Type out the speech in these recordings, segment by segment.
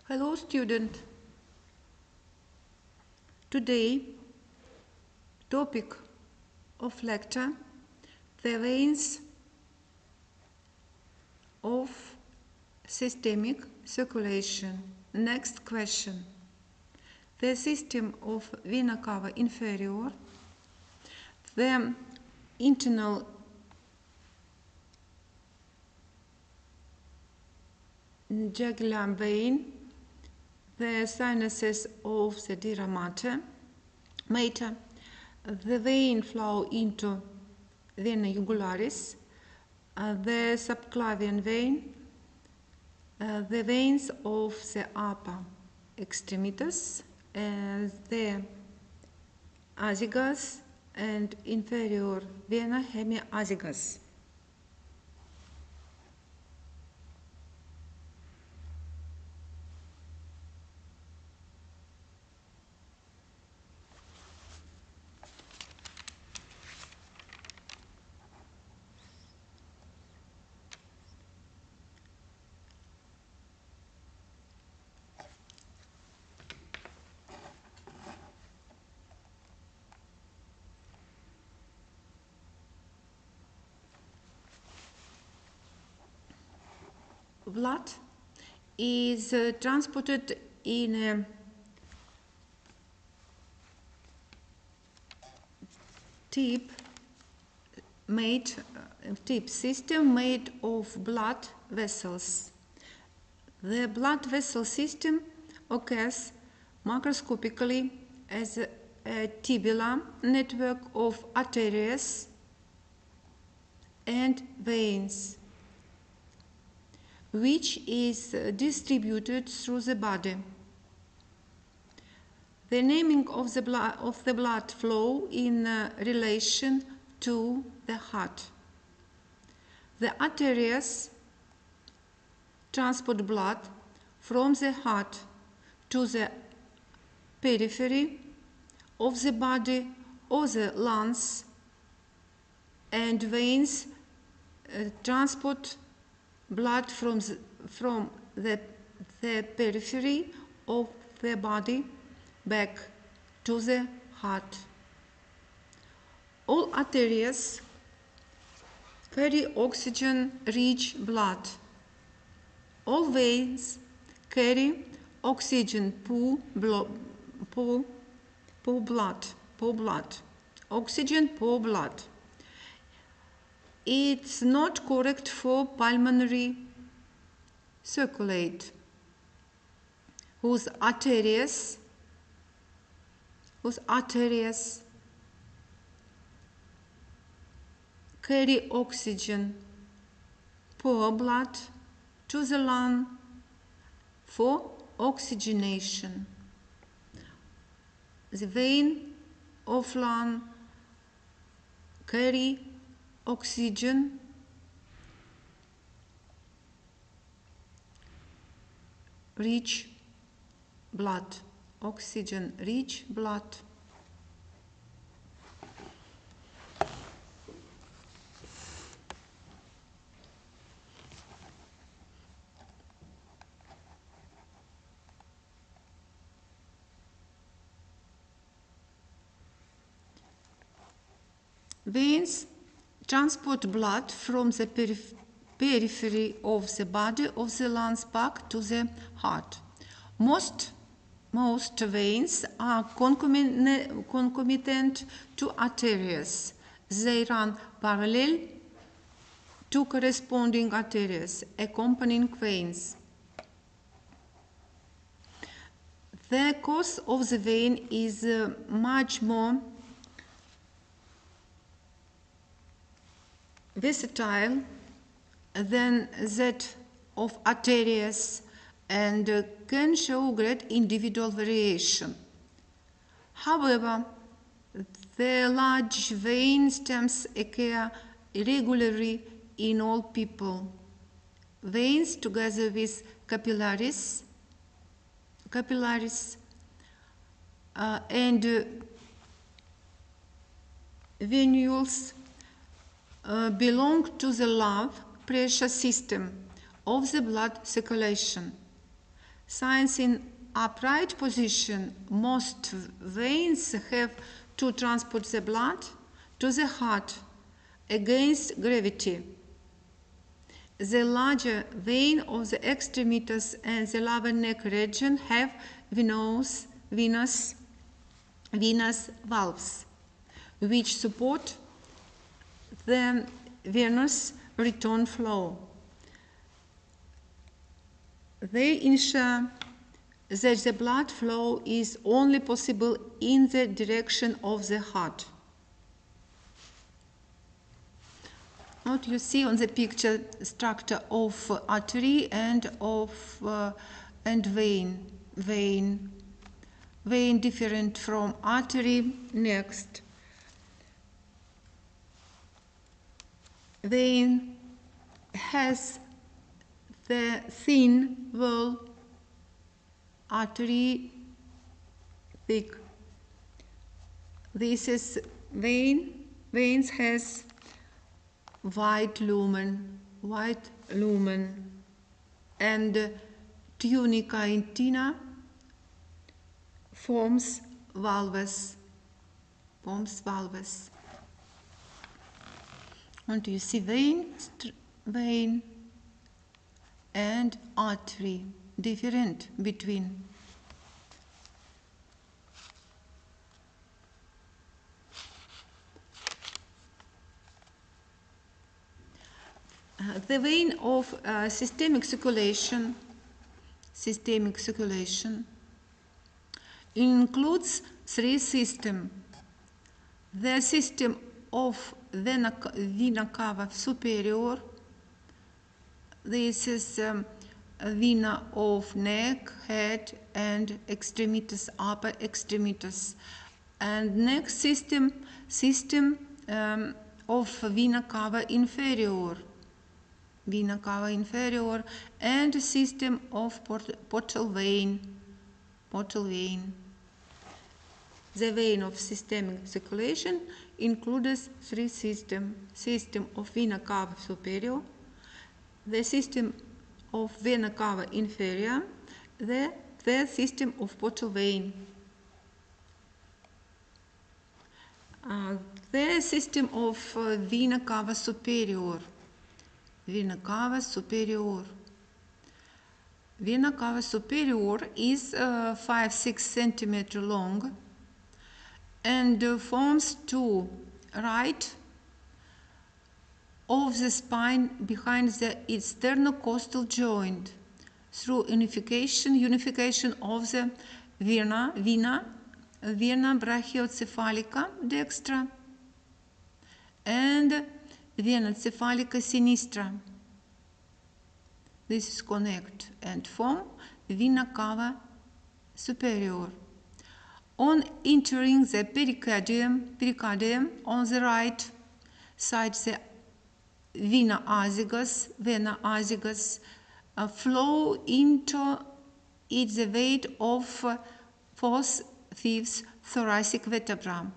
Hello student. Today topic of lecture the veins of systemic circulation. Next question. The system of vena cava inferior, the internal jugular vein, the sinuses of the dura mater, the vein flow into vena jugularis, the subclavian vein, the veins of the upper extremities, the azygos and inferior vena hemiazygos. Blood is transported in a tip system made of blood vessels. The blood vessel system occurs macroscopically as a tubular network of arteries and veins, which is distributed through the body. The naming of the blood flow in relation to the heart. The arteries transport blood from the heart to the periphery of the body or the lungs, and veins transport blood from the periphery of the body back to the heart. All arteries carry oxygen-rich blood. All veins carry oxygen-poor blood. Oxygen-poor blood. It's not correct for pulmonary circulate, whose arteries carry oxygen poor blood to the lung for oxygenation. The vein of lung carry oxygen rich blood. Oxygen-rich blood. Veins transport blood from the periphery of the body of the lungs back to the heart. Most veins are concomitant to arteries. They run parallel to corresponding arteries, accompanying veins. The course of the vein is much more versatile than that of arteries and can show great individual variation. However, the large vein stems occur irregularly in all people. Veins, together with capillaries and venules, belong to the love pressure system of the blood circulation. Since in upright position, most veins have to transport the blood to the heart against gravity. The larger vein of the extremities and the lower neck region have venous valves, which support the venous return flow. They ensure that the blood flow is only possible in the direction of the heart. What you see on the picture structure of artery and vein different from artery. Next, vein has the thin wall, artery thick. This is vein. Veins has white lumen, and tunica intima forms valves. And you see vein and artery different between. The vein of systemic circulation includes three systems. The system of vena cava superior. This is vena of neck, head, and extremities, upper extremities. And next system of vena cava inferior. And system of portal vein. The vein of systemic circulation includes three systems. System of vena cava superior, the system of vena cava inferior, the system of portal vein. The system of vena cava superior. Vena cava superior is 5-6 centimeters long and forms to right of the spine behind the sternocostal joint through unification of the vena brachiocephalica dextra and vena cephalica sinistra. This is connect and form vena cava superior. On entering the pericardium on the right side, the vena azygos flow into it the weight of 4/5 thoracic vertebra.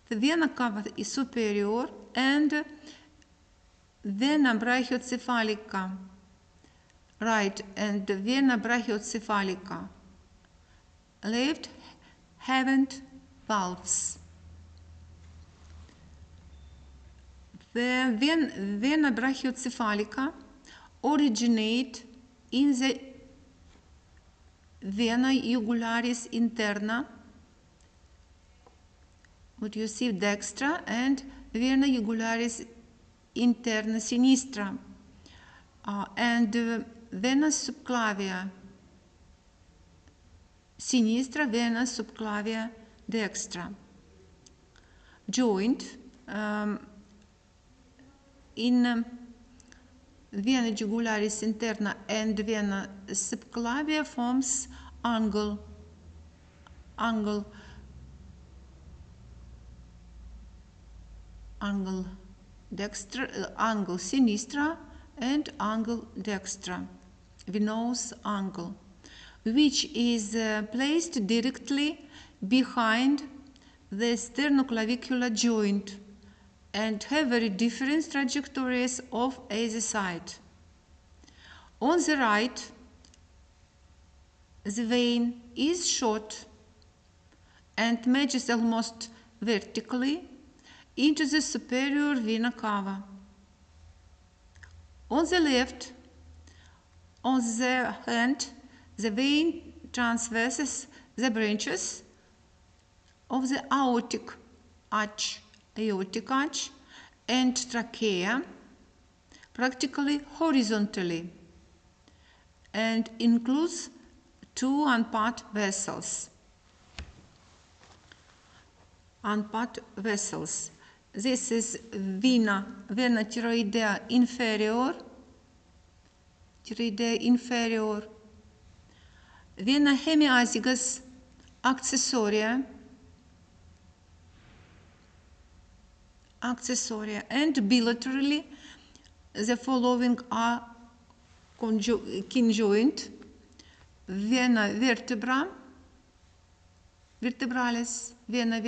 The vena cava is superior and vena brachiocephalica right and vena brachiocephalica left haven't valves. The vena brachiocephalica originate in the vena jugularis interna, what you see dextra, and vena jugularis interna sinistra, and vena subclavia sinistra, vena subclavia dextra. Joint in vena jugularis interna and vena subclavia forms angle dextra, angle sinistra and angle dextra, venous angle, which is placed directly behind the sternoclavicular joint and have very different trajectories of either side. On the right, the vein is short and merges almost vertically into the superior vena cava. On the left, on the hand, the vein traverses the branches of the aortic arch and trachea practically horizontally and includes two unpacked vessels. This is vena thyroidea inferior, vena hemiazygos accessoria, and bilaterally the following are conjoined: vena vertebralis, vena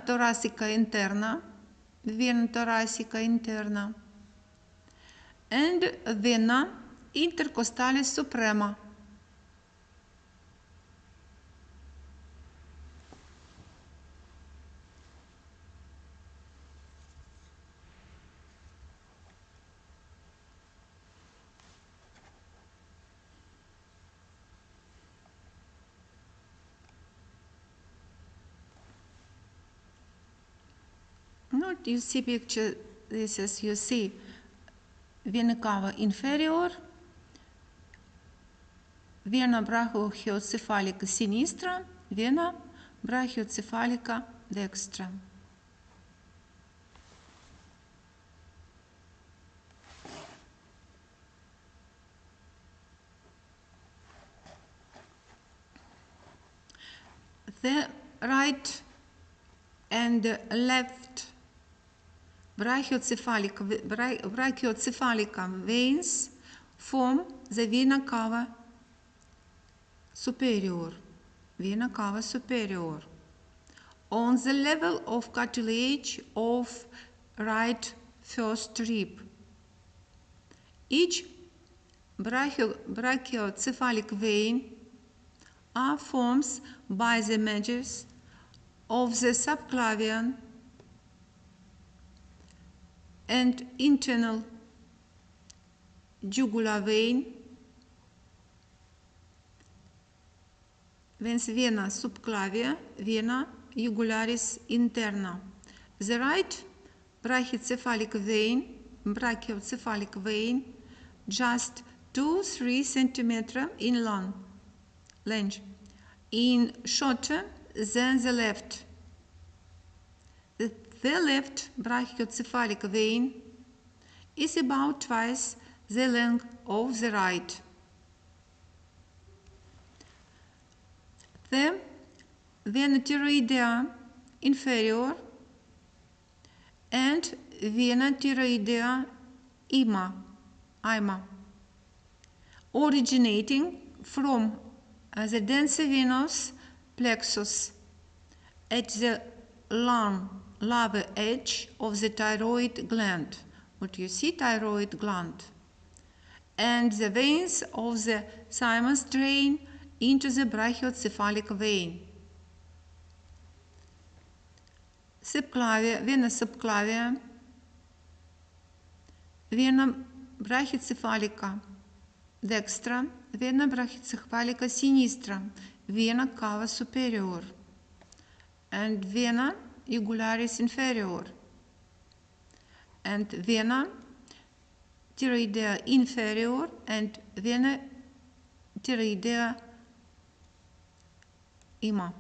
thoracica interna, and vena intercostalis suprema. Not you see picture, this is you see vena cava inferior, vena brachiocephalica sinistra, vena brachiocephalica dextra. The right and left brachiocephalica veins form the vena cava superior. On the level of cartilage of right first rib. Each brachiocephalic vein are formed by the mergers of the subclavian and internal jugular vein, vena subclavia, vena jugularis interna. The right brachiocephalic vein, just 2-3 cm in length, in shorter than the left. The left brachiocephalic vein is about twice the length of the right. The vena thyroidea inferior and vena thyroidea ima, originating from the dense venous plexus at the lower edge of the thyroid gland, what you see, thyroid gland, and the veins of the thymus drain into the brachiocephalic vein. Vena subclavia, vena brachiocephalica dextra, vena brachiocephalica sinistra, vena cava superior, and vena jugularis inferior, and vena thyroidea inferior, and vena thyroidea ima.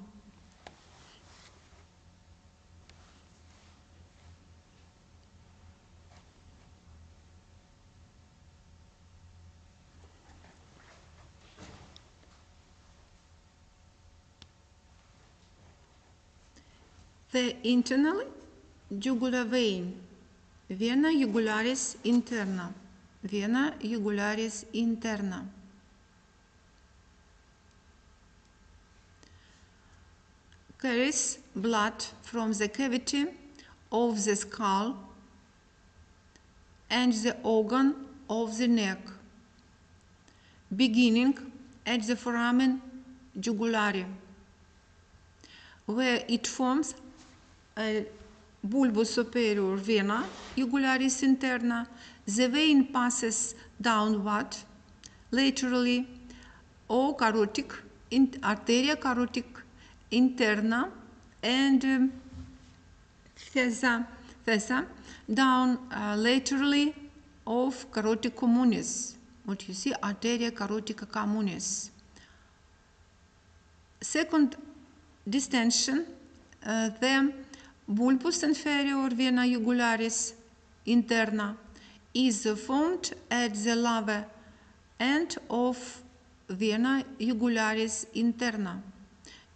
The internal jugular vein, vena jugularis interna, carries blood from the cavity of the skull and the organ of the neck, beginning at the foramen jugulare, where it forms a bulbus superior vena jugularis interna. The vein passes downward, laterally, or carotid, arteria carotid interna, and fesa down laterally of carotid communis. What you see, arteria carotica communis. Second distension, the bulbus inferior vena jugularis interna is formed at the lower end of vena jugularis interna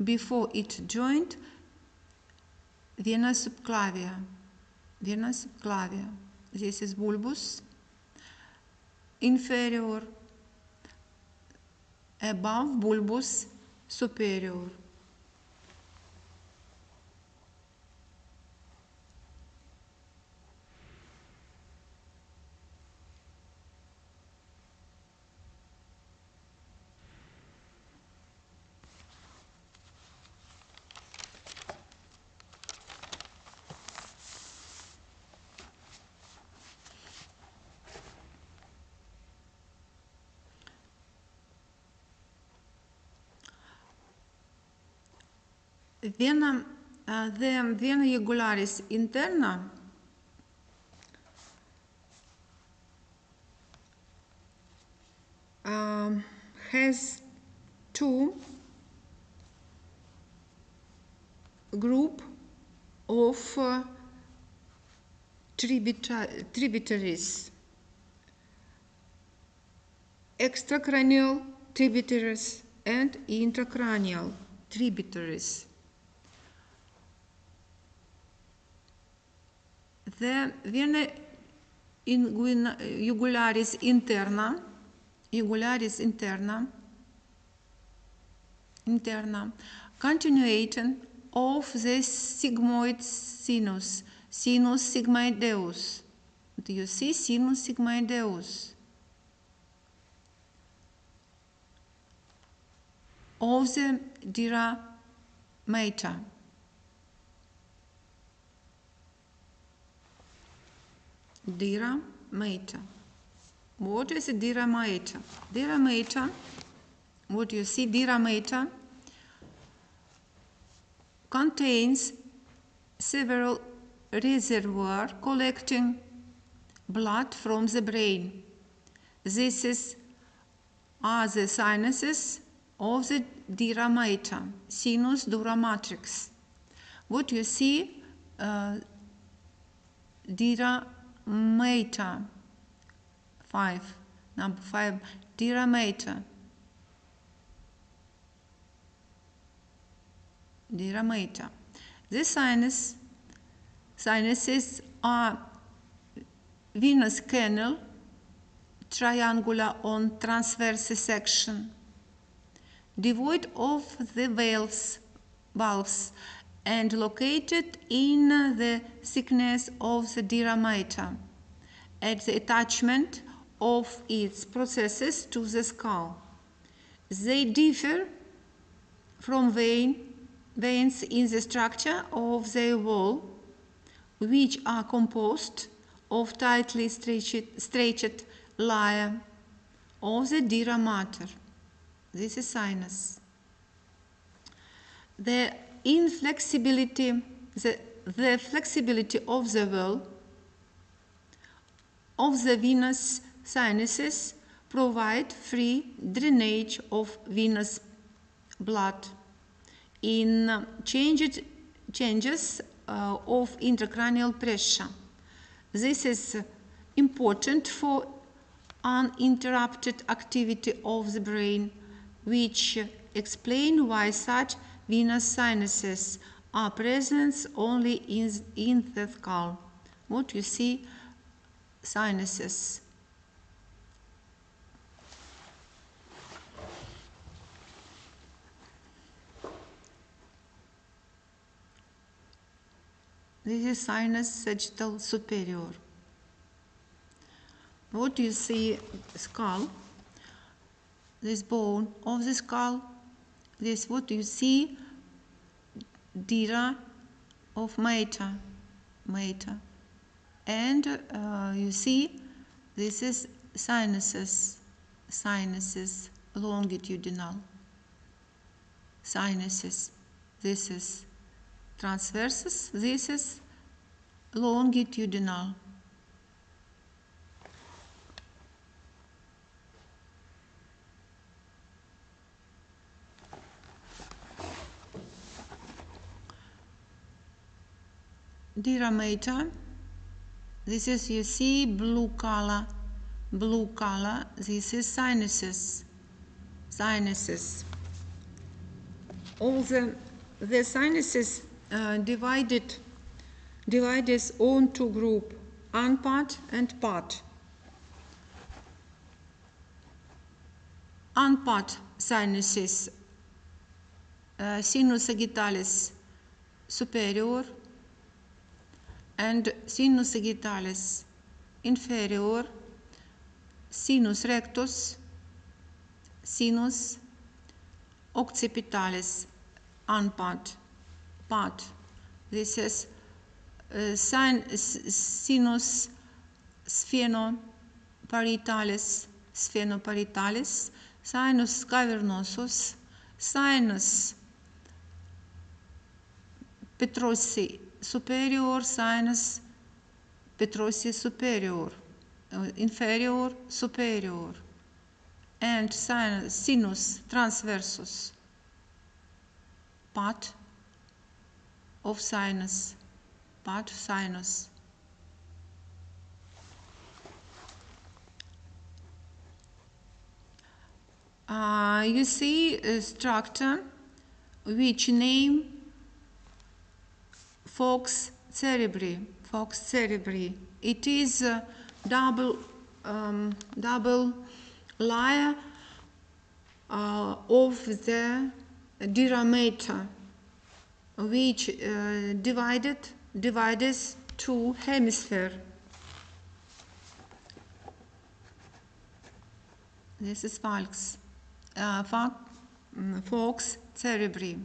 before it joined vena subclavia. Vena subclavia. This is bulbus inferior above bulbus superior. The vena jugularis interna has two group of tributaries, extracranial tributaries and intracranial tributaries. The vena jugularis interna, continuation of the sigmoid sinus sigmoideus. Do you see sinus sigmoideus? Of the dira mater. Dira mater. What is a dira mater? Dira mater, what you see, dira mater contains several reservoirs collecting blood from the brain. These are the sinuses of the dira mater, sinus dura matrix. What you see, dira mater, number 5, dira mater. Dira mater. The sinuses are venous canal, triangular on transverse section, devoid of the valves and located in the thickness of the dira mater at the attachment of its processes to the skull. They differ from veins in the structure of their wall, which are composed of tightly stretched layer of the dira mater. This is sinus. The flexibility of the wall of the venous sinuses provide free drainage of venous blood in changes of intracranial pressure. This is important for uninterrupted activity of the brain, which explain why such venous sinuses are present only in the skull. What you see, sinuses. This is sinus sagittal superior. what you see skull, this bone of the skull, this what you see dira of mater, and you see this is sinuses, longitudinal sinuses. This is transversus, this is longitudinal. Dira mater, this is, you see, blue color, this is sinuses. All the sinuses divided on two group, unpart and part. Unpart sinuses, sinus sagittalis superior and sinus sagittalis inferior, sinus rectus, sinus occipitalis unpart, part. This is sinus sphenoparietalis, sinus cavernosus, sinus petrosi superior, sinus petrosi superior, inferior, superior, and sinus transversus, part of sinus. You see a structure which name Fox cerebri. It is a double layer of the dira mater, which divides two hemispheres. This is Fox cerebri.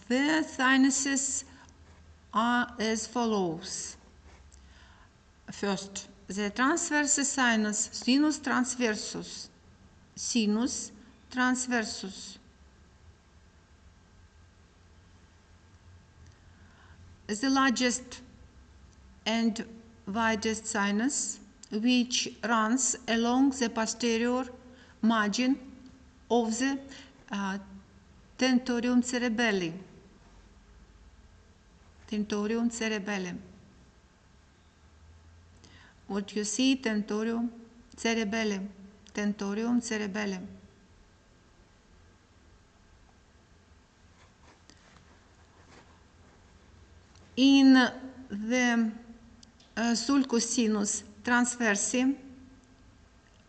The sinuses are as follows. First, the transverse sinus, sinus transversus. The largest and widest sinus, which runs along the posterior margin of the tentorium cerebelli. What you see, tentorium cerebellum. In the sulcus sinus transversi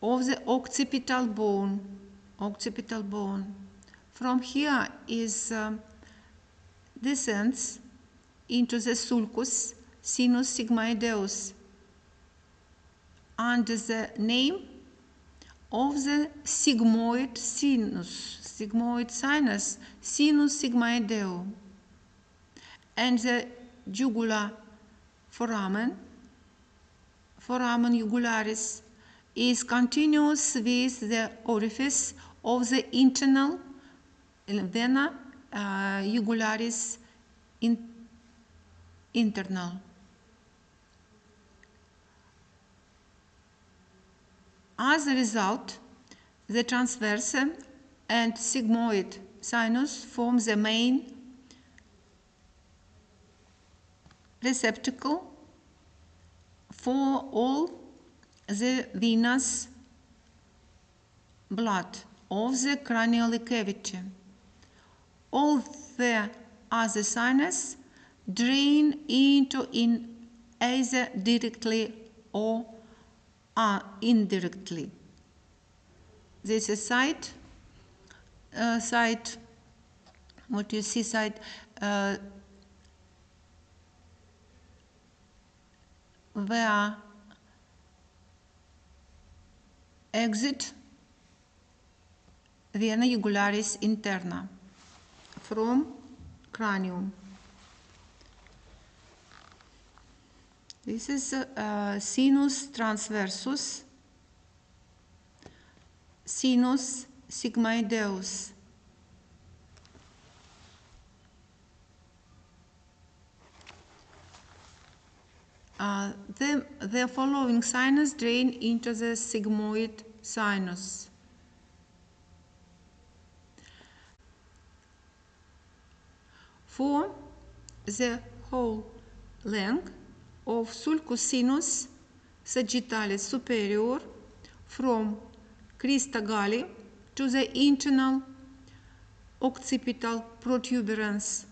of the occipital bone. From here is descends into the sulcus sinus sigmoideus under the name of the sigmoid sinus, sinus sigmoideo, and the jugular foramen jugularis, is continuous with the orifice of the internal vena jugularis internal. As a result, the transverse and sigmoid sinus form the main receptacle for all the venous blood of the cranial cavity. All the other sinus drain into in either directly or indirectly. This is side, what you see side, where exit vena jugularis interna from cranium. This is sinus transversus, sinus sigmoideus. The following sinus drain into the sigmoid sinus. For the whole length of sulcus sinus sagittalis superior from crista galli to the internal occipital protuberance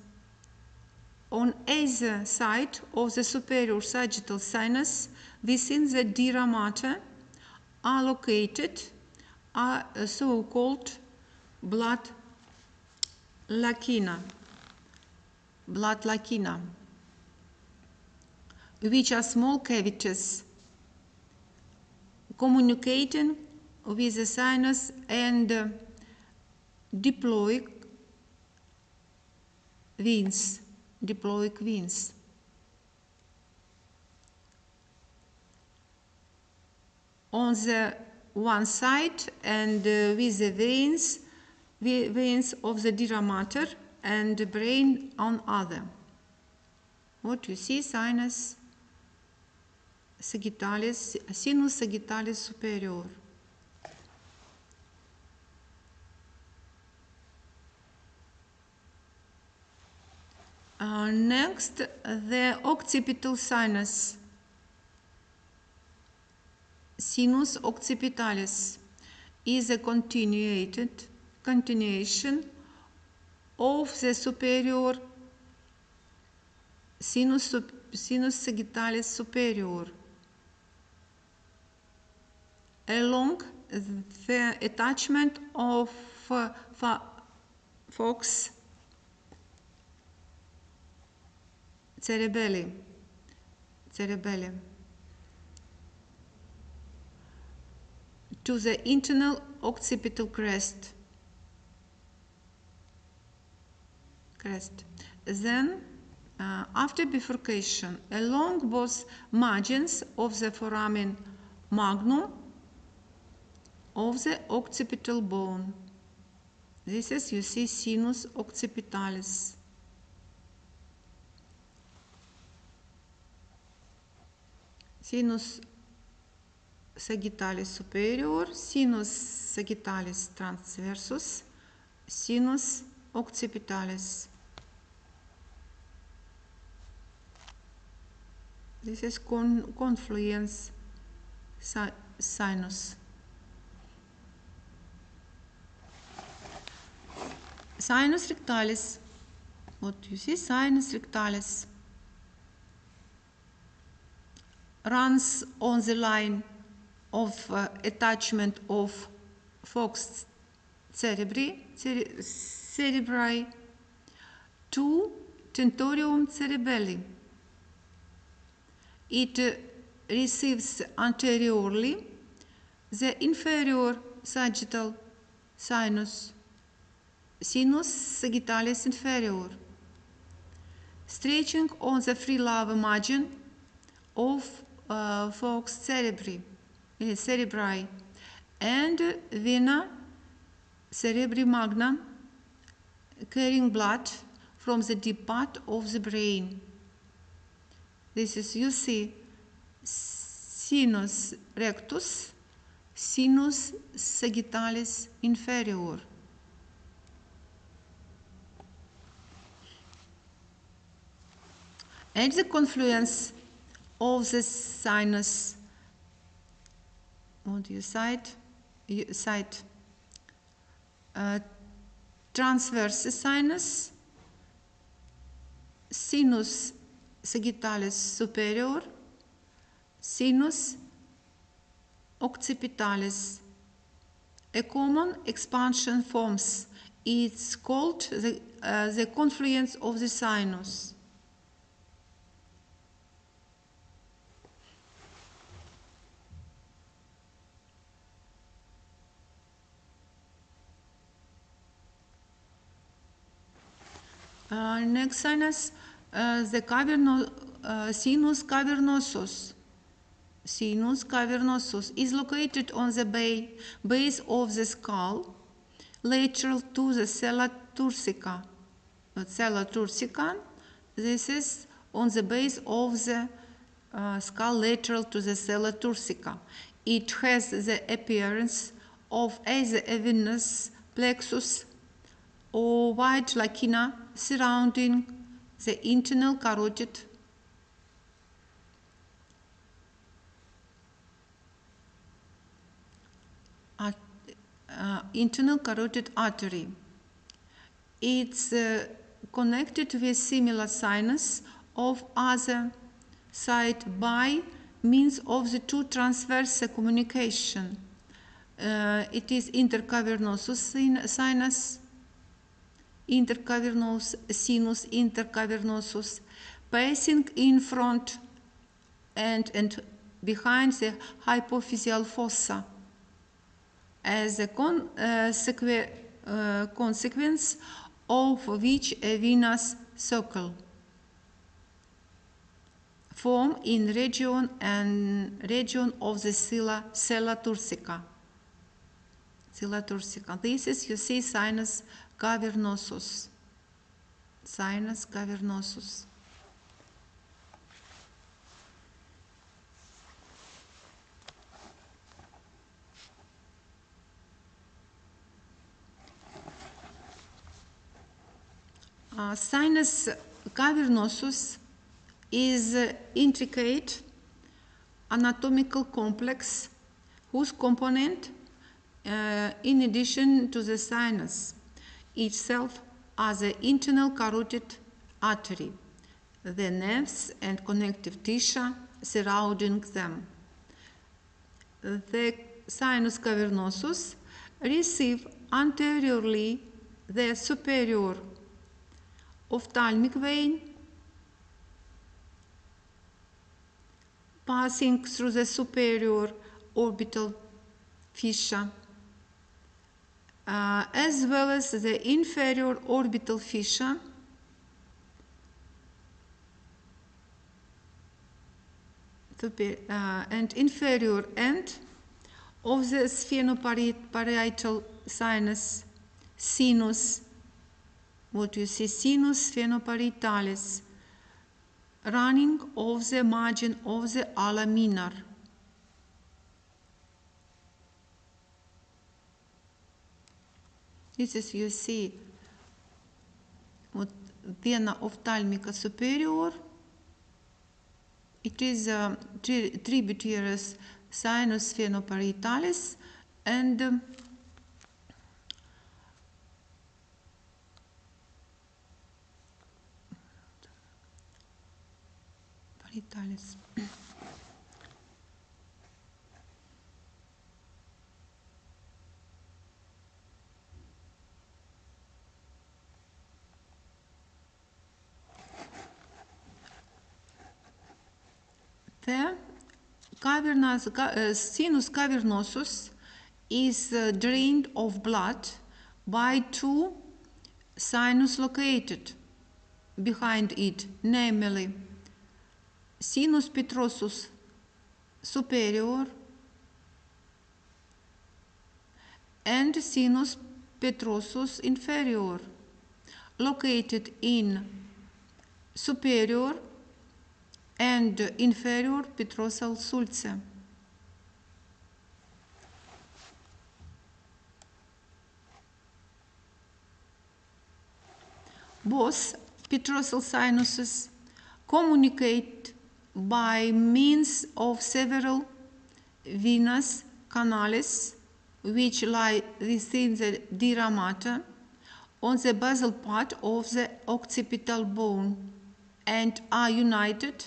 on either side of the superior sagittal sinus within the dira mater are located a so-called blood lacuna, which are small cavities communicating with the sinus and diploic veins. On the one side and with the veins of the dira mater and brain on other. What you see, sinus sagittalis, sinus sagittalis superior. Next, the occipital sinus, sinus occipitalis, is a continuation of the superior sinus sagittalis superior along the attachment of Fox cerebelli to the internal occipital crest. Then, after bifurcation, along both margins of the foramen magnum of the occipital bone. This is, you see, sinus occipitalis. Sinus sagittalis superior, sinus sagittalis transversus, sinus occipitalis. This is confluence sinus. Sinus rectalis. What you see, sinus rectalis runs on the line of attachment of Fox cerebri to tentorium cerebelli. It receives anteriorly the inferior sagittal sinus, sinus sagittalis inferior, stretching on the free lower margin of Fox cerebri, and vena cerebri magna, carrying blood from the deep part of the brain. This is, you see, sinus rectus, sinus sagittalis inferior. At the confluence of the sinus, what do you cite? transverse sinus, sinus sagittalis superior, sinus occipitalis. A common expansion forms. It's called the confluence of the sinus. Next sinus, the sinus cavernosus. Sinus cavernosus is located on the base of the skull, lateral to the sella turcica. Sella turcica, this is on the base of the skull, lateral to the sella turcica. It has the appearance of either a venous plexus or wide lacuna surrounding the internal carotid artery. It's connected with similar sinus of other side by means of the two transverse communication. It is intercavernosus sinus, sinus intercavernosus, passing in front and behind the hypophyseal fossa. As a consequence of which a venous circle form in region of the sella turcica. This is, you see, sinus cavernosus. Sinus cavernosus. Sinus cavernosus is an intricate anatomical complex whose component, in addition to the sinus itself, are the internal carotid artery, the nerves and connective tissue surrounding them. The sinus cavernosus receive anteriorly the superior ophthalmic vein, passing through the superior orbital fissure, as well as the inferior orbital fissure, and inferior end of the sphenoparietal sinus, sinus, what you see, sinus sphenoparietalis, running off the margin of the ala minor. This is, you see, what vena ophthalmica superior. It is tributaries sinus sphenoparietalis and parietalis. The sinus cavernosus is drained of blood by two sinus located behind it, namely sinus petrosus superior and sinus petrosus inferior, located in superior and inferior petrosal sulci. Both petrosal sinuses communicate by means of several venous canals which lie within the dura mater on the basal part of the occipital bone and are united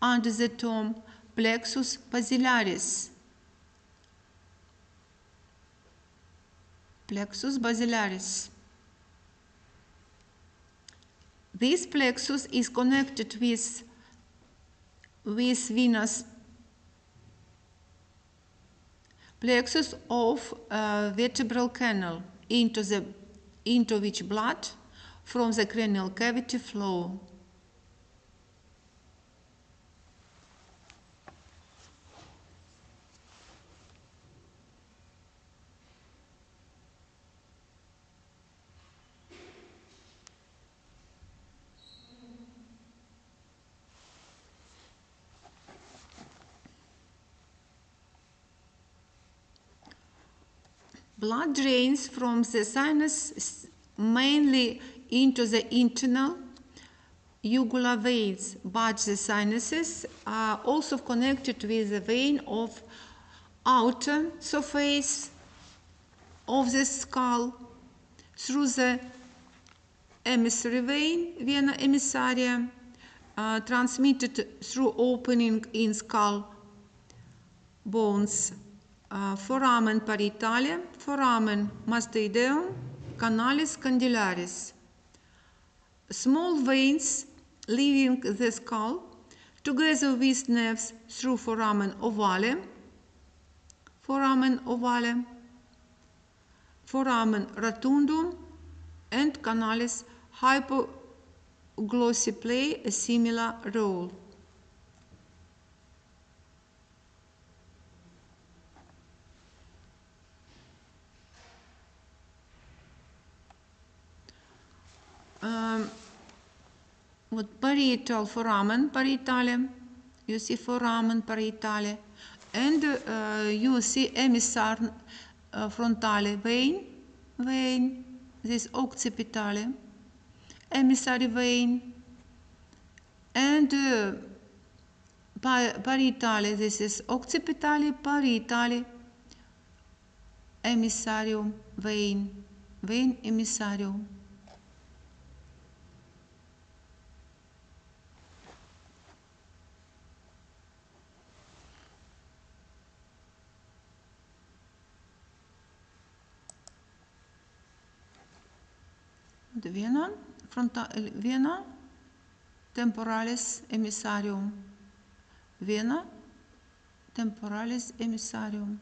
under the term plexus basilaris. Plexus basilaris. This plexus is connected with venous plexus of vertebral canal into which blood from the cranial cavity flow. Blood drains from the sinus mainly into the internal jugular veins, but the sinuses are also connected with the vein of outer surface of the skull through the emissary vein, vena emissaria, transmitted through opening in skull bones. Foramen parietale, foramen mastoideum, canalis candilaris. Small veins leaving the skull together with nerves through foramen ovale, foramen rotundum, and canalis hypoglossy play a similar role. With parietal foramen parietale, you see foramen parietale, and you see emissary frontale vein, this occipitale, emissary vein, and parietale, this is occipitale, parietale, emissarium vein emissarium. The vena temporalis emissarium, vena temporalis emissarium.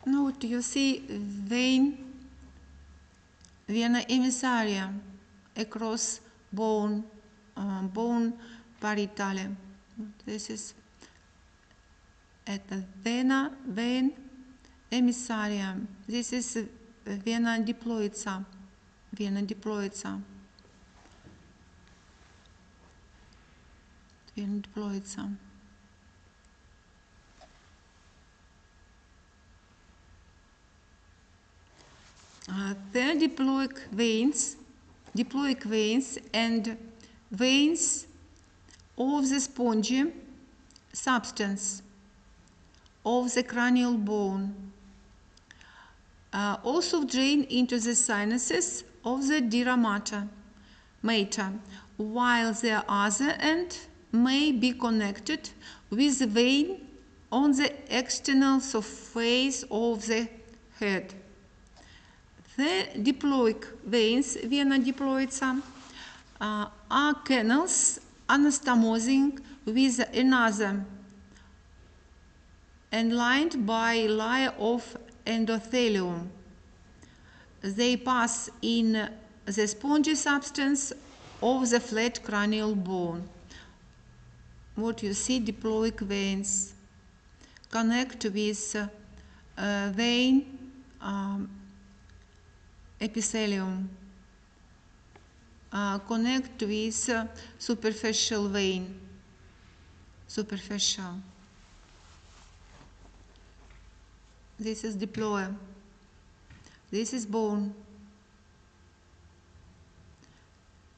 Note, you see vein, vena emissaria across bone parietale. This is at the vein emissaria. This is vena diploica, vena diploica. The diploic veins and veins of the spongy substance of the cranial bone also drain into the sinuses of the dura mater, while the other end may be connected with the vein on the external surface of the head. The diploic veins, vena diploica, are canals anastomosing with another and lined by a layer of endothelium. They pass in the spongy substance of the flat cranial bone. What you see, diploic veins connect with vein epithelium, connect with superficial vein, superficial. This is diploa. This is bone.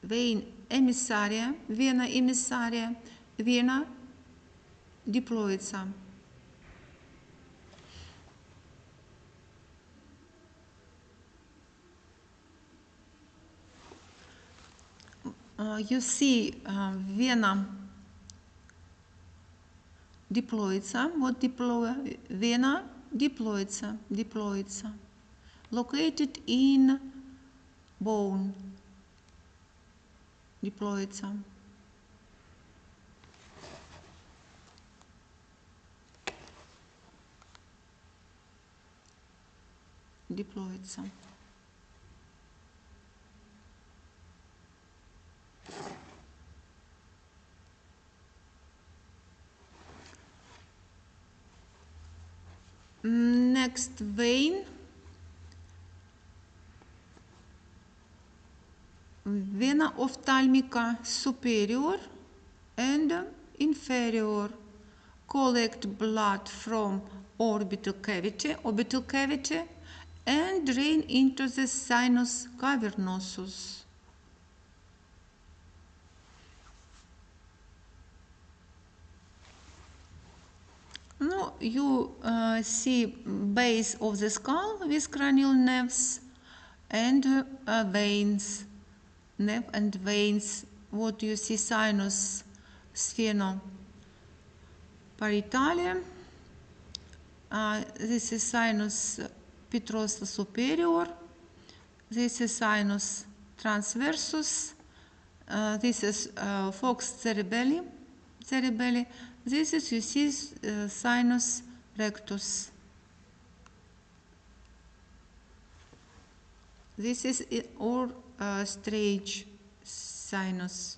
Vein эмиссария, вена эмиссария, вена диплоица. You see vena diploica. What vena diploica, located in bone. Diploica. Diploica. Next vein, vena ophthalmica superior and inferior, collect blood from orbital cavity and drain into the sinus cavernosus. Now you see base of the skull with cranial nerves and veins, nerve and veins. What you see? Sinus sphenoparitale. This is sinus petrosa superior. This is sinus transversus. This is fox cerebelli. This is, you see, sinus rectus. This is or straight sinus.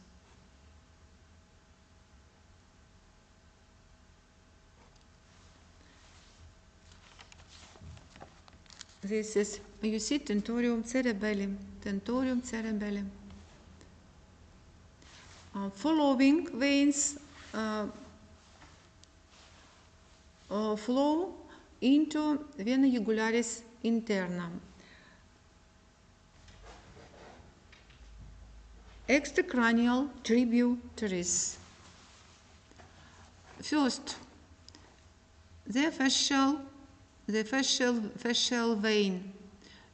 This is, you see, tentorium cerebelli. Following veins flow into vena jugularis interna. Extracranial tributaries. First, the fascial vein,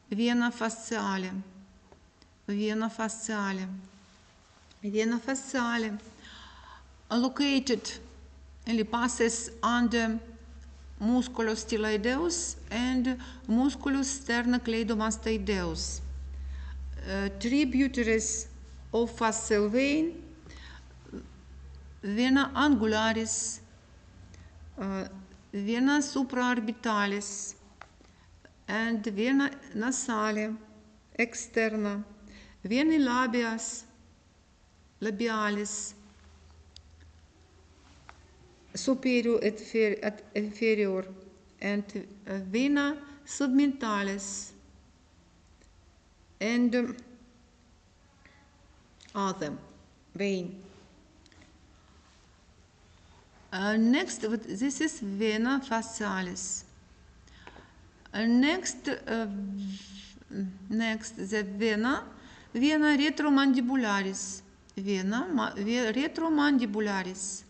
vena fasciale, located and passes under musculus styloideus and musculus sternocleidomastoideus. Tributaries of fascial vein, vena angularis, vena supraorbitalis, and vena nasale externa, vena labialis, superior and inferior, and vena submentalis, and other vein. Next, this is vena fascialis. Next, the vena retromandibularis. Retromandibularis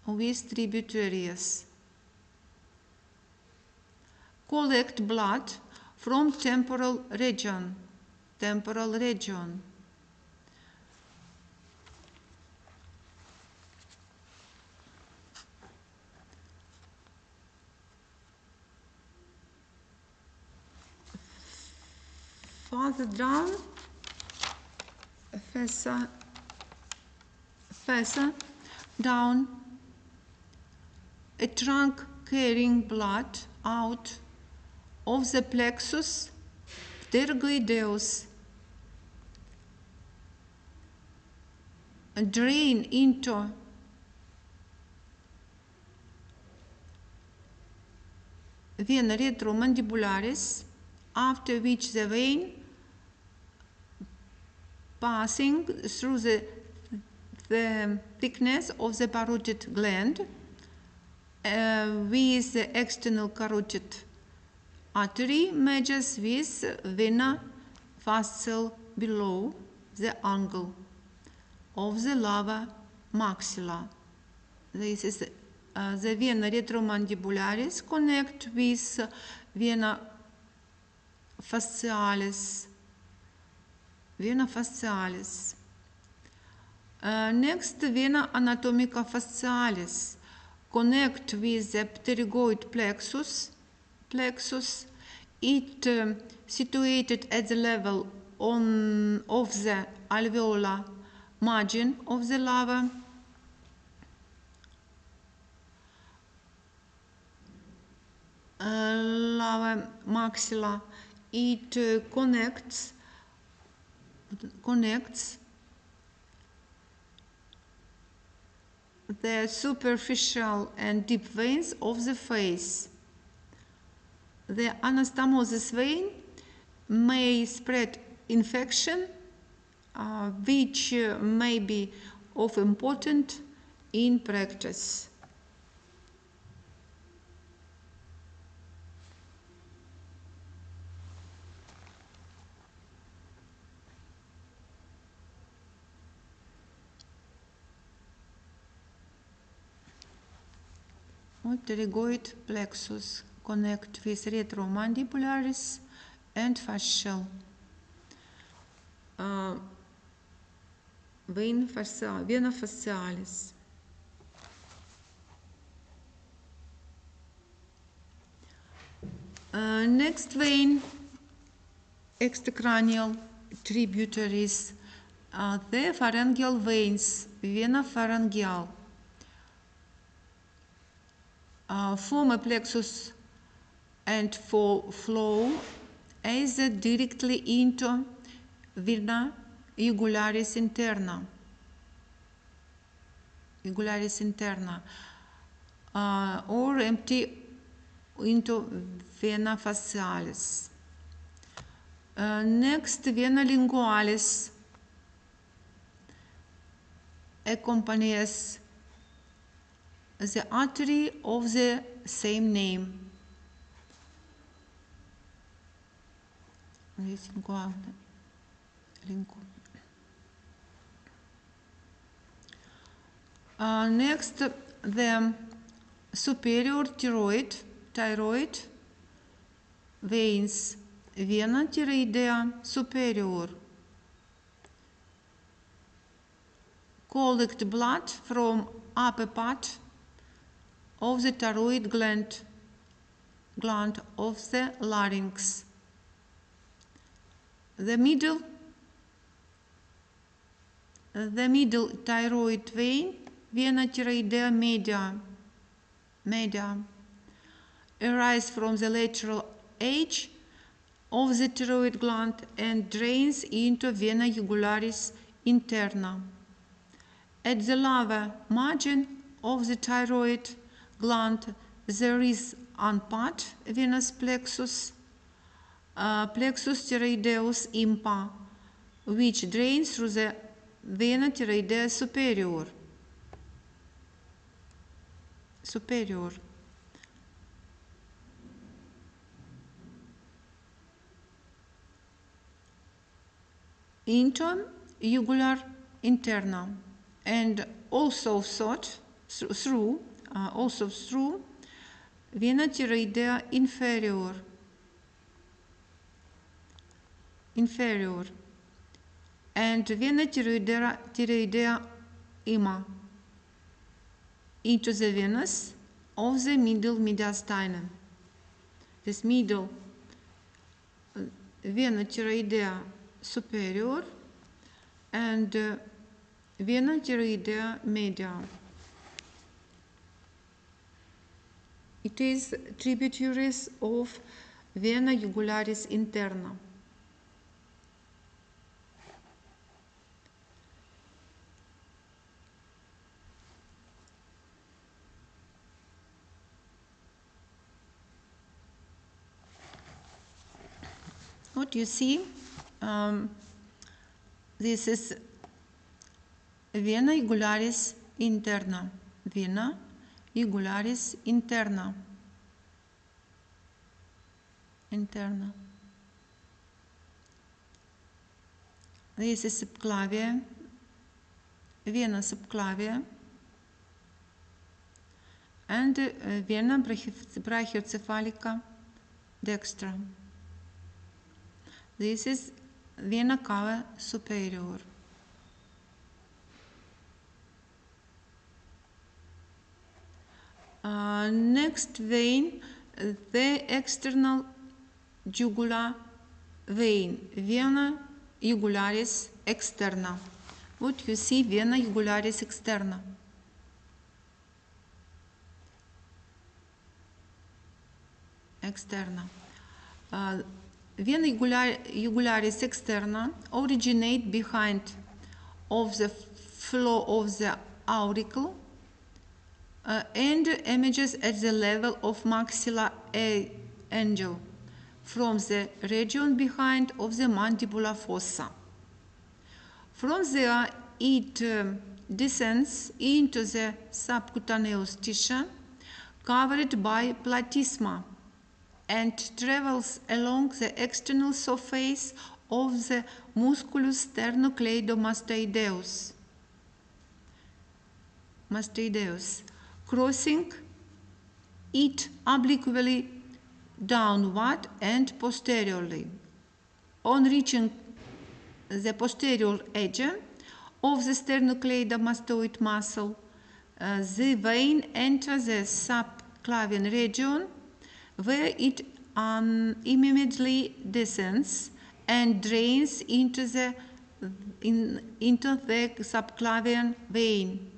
with tributaries. Collect blood from temporal region. Further down, fossa down, a trunk carrying blood out of the plexus pterygoideus, drain into vena retromandibularis, after which the vein passing through the thickness of the parotid gland with the external carotid artery merges with vena fascicle below the angle of the lower maxilla. This is the vena retromandibularis connect with vena facialis. Next, vena anatomica facialis connect with the pterygoid plexus. It situated at the level of the alveolar margin of the lower maxilla. It connects the superficial and deep veins of the face. The anastomosis vein may spread infection, which may be of importance in practice. Pterygoid plexus connect with retromandibularis and fascial. Vena facialis. Next vein, extracranial tributaries, the pharyngeal veins, vena pharyngeal. Form a plexus and flow either directly into vena jugularis interna, or empty into vena facialis. Next, vena lingualis accompanies the artery of the same name. Next, the superior thyroid veins, vena thyroidea superior, collect blood from upper part of the thyroid gland of the larynx. The middle thyroid vein, vena thyroidea media, arises from the lateral edge of the thyroid gland and drains into vena jugularis interna. At the lower margin of the thyroid gland, there is unpart venous plexus, plexus thyroideus impar, which drains through the vena thyroidea superior. Into jugular interna, and also through vena thyroidea inferior, and vena thyroidea ima, into the venous of the middle mediastinum. This middle vena thyroidea superior and vena thyroidea media. It is tributaries of vena jugularis interna. What you see, this is vena jugularis interna, vena jugularis interna. This is subclavia, vena subclavia, and vena brachiocephalica dextra. This is vena cava superior. Next vein, the external jugular vein, vena jugularis externa. What you see, vena jugularis externa. Vena jugularis externa originate behind of the floor of the auricle and emerges at the level of maxilla angle from the region behind of the mandibular fossa. From there it descends into the subcutaneous tissue covered by platysma and travels along the external surface of the musculus sternocleidomastoideus, crossing it obliquely downward and posteriorly. On reaching the posterior edge of the sternocleidomastoid muscle, the vein enters the subclavian region, where it immediately descends and drains into the subclavian vein.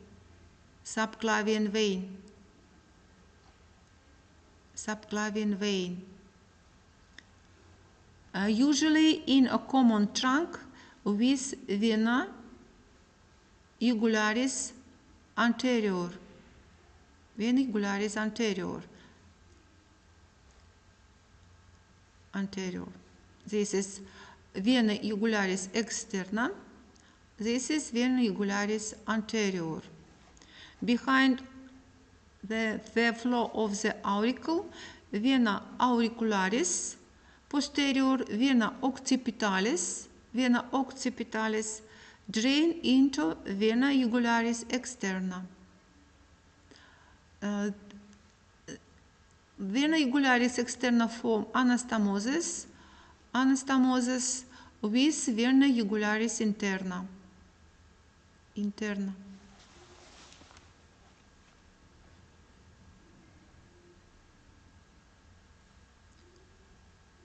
Usually in a common trunk with vena jugularis anterior. This is vena jugularis externa. This is vena jugularis anterior. Behind the floor of the auricle, vena auricularis, posterior vena occipitalis drain into vena jugularis externa. Vena jugularis externa form anastomosis with vena jugularis interna.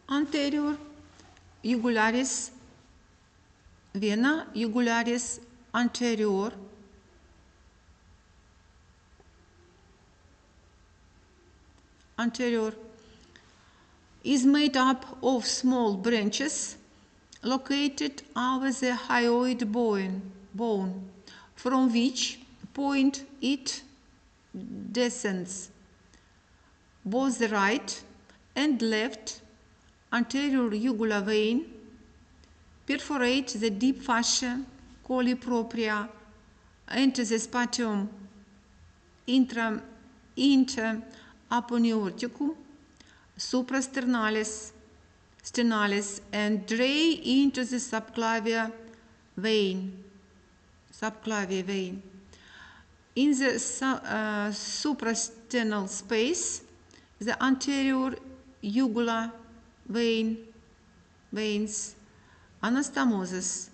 Anterior jugularis, vena jugularis anterior, is made up of small branches located over the hyoid bone, from which point it descends. Both the right and left anterior jugular vein perforate the deep fascia colli propria and the sputum inter aponeuroticum suprasternalis and drain into the subclavian vein. In the suprasternal space, the anterior jugular veins anastomosis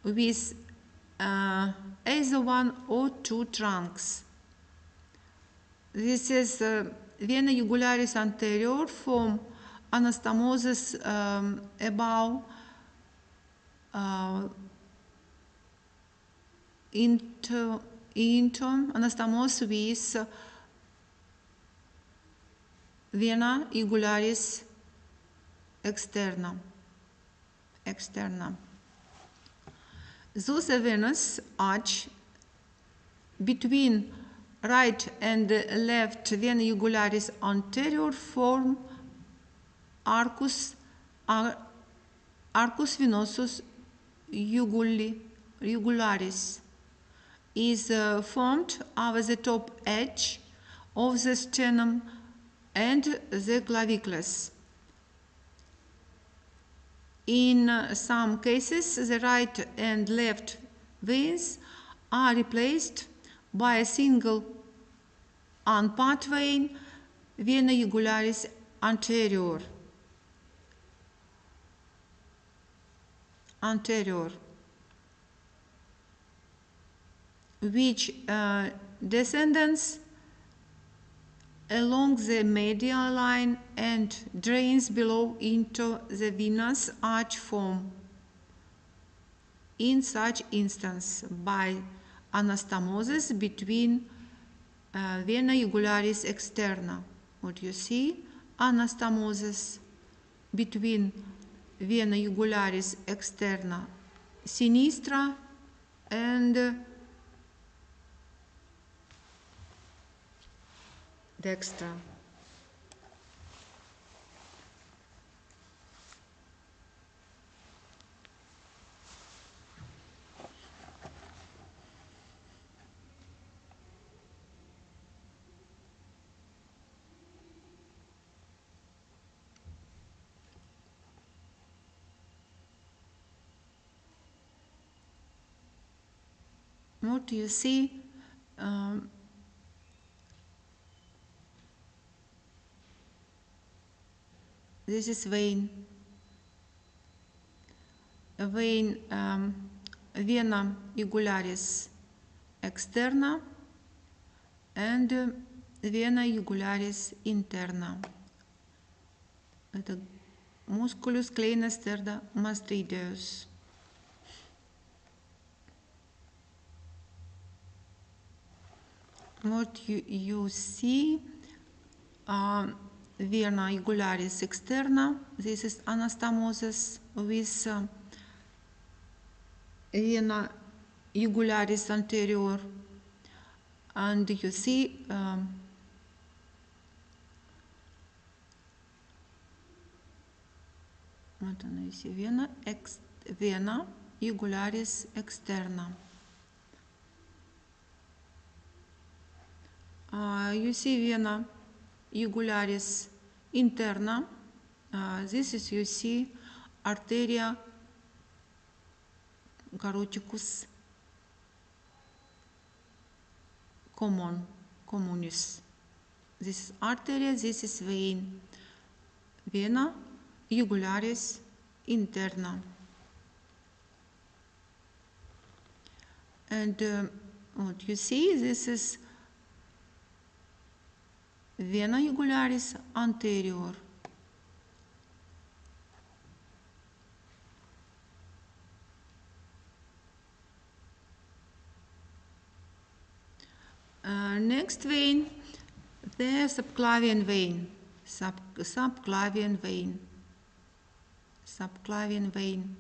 with either one or two trunks. This is vena jugularis anterior form anastomosis above into anastomosis with vena jugularis externa. Thus, a venous arch between right and left vena jugularis anterior form arcus venosus jugularis is formed over the top edge of the sternum and the claviculas. In some cases, the right and left veins are replaced by a single unpart vein, vena jugularis anterior, which descends along the medial line and drains below into the venous arch form. In such instance, by anastomosis between vena jugularis externa. What you see? Anastomosis between vena jugularis externa sinistra and dextra. What you see? This is vein. A vein, vena jugularis externa and vena jugularis interna. Это musculus cleius terda mastoideus. What you see, vena jugularis externa, this is anastomosis with vena jugularis anterior, and you see vena jugularis externa. You see vena jugularis interna. This is, you see, arteria caroticus communis. This is artery, this is vein. Vena jugularis interna. And what you see, this is vena jugularis anterior. Next vein, the subclavian vein. Subclavian vein.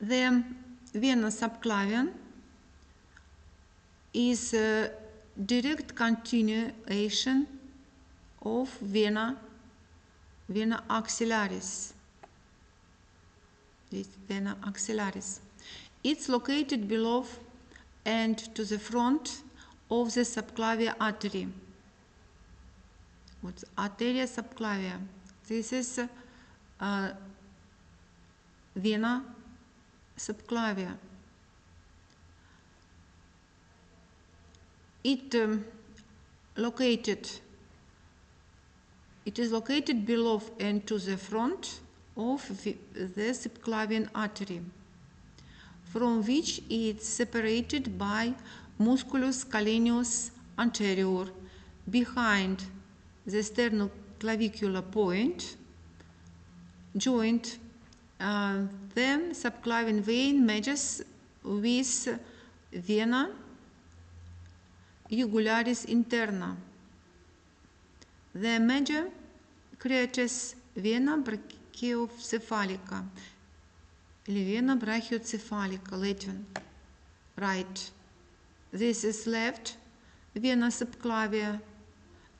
The vena subclavian is a direct continuation of vena axillaris. This vena axillaris. It's located below and to the front of the subclavian artery. What's arteria subclavia? This is vena subclavia. It is located below and to the front of the subclavian artery, from which it is separated by musculus scalenus anterior behind the sternoclavicular point joint. The subclavian vein merges with vena jugularis interna. The merger creates vena brachiocephalica, vena brachiocephalica, Latin, right. This is left vena subclavia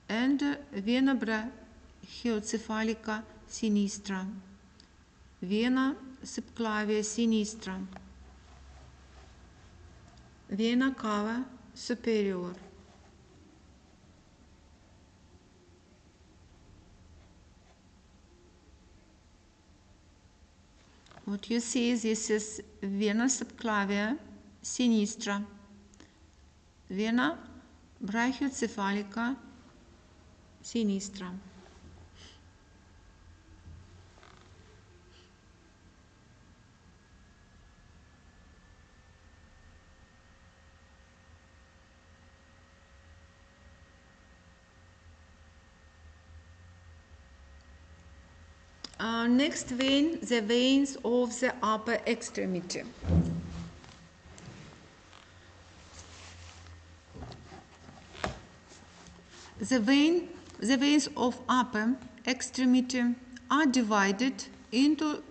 and vena brachiocephalica sinistra. Vena subclavia sinistra. Vena cava superior. what you see, this is vena subclavia sinistra, vena brachiocephalica sinistra. Next vein, the veins of the upper extremity. The veins of upper extremity are divided into